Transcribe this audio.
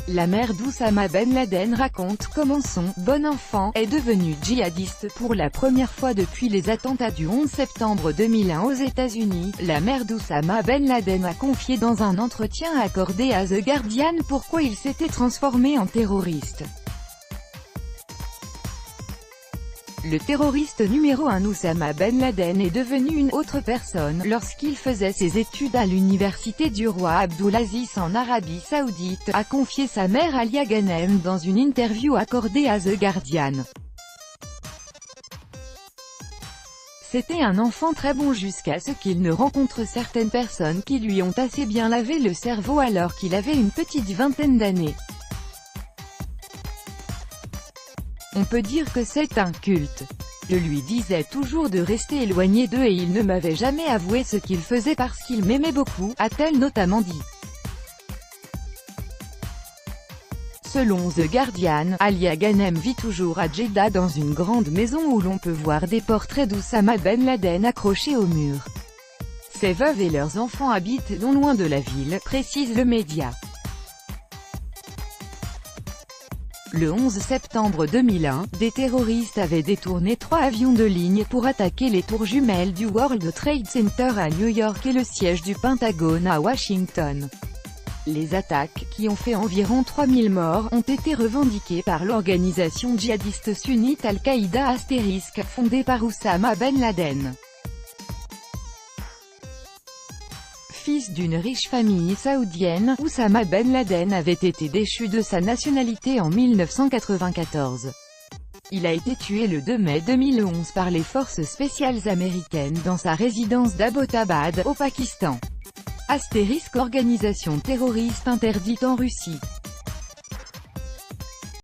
La mère d'Oussama Ben Laden raconte comment son « bon enfant » est devenu djihadiste pour la première fois depuis les attentats du 11 septembre 2001 aux États-Unis. La mère d'Oussama Ben Laden a confié dans un entretien accordé à The Guardian pourquoi il s'était transformé en terroriste. Le terroriste numéro 1 Oussama Ben Laden est devenu une autre personne lorsqu'il faisait ses études à l'université du roi Abdulaziz en Arabie Saoudite, a confié sa mère Alia Ghanem dans une interview accordée à The Guardian. C'était un enfant très bon jusqu'à ce qu'il ne rencontre certaines personnes qui lui ont assez bien lavé le cerveau alors qu'il avait une petite vingtaine d'années. On peut dire que c'est un culte. Je lui disais toujours de rester éloigné d'eux et il ne m'avait jamais avoué ce qu'il faisait parce qu'il m'aimait beaucoup, a-t-elle notamment dit. Selon The Guardian, Alia Ghanem vit toujours à Jeddah dans une grande maison où l'on peut voir des portraits d'Oussama Ben Laden accrochés au mur. Ses veuves et leurs enfants habitent non loin de la ville, précise le média. Le 11 septembre 2001, des terroristes avaient détourné 3 avions de ligne pour attaquer les tours jumelles du World Trade Center à New York et le siège du Pentagone à Washington. Les attaques, qui ont fait environ 3000 morts, ont été revendiquées par l'organisation djihadiste sunnite Al-Qaïda *, fondée par Oussama Ben Laden. Fils d'une riche famille saoudienne, Oussama Ben Laden avait été déchu de sa nationalité en 1994. Il a été tué le 2 mai 2011 par les forces spéciales américaines dans sa résidence d'Abbottabad, au Pakistan. * Organisation terroriste interdite en Russie.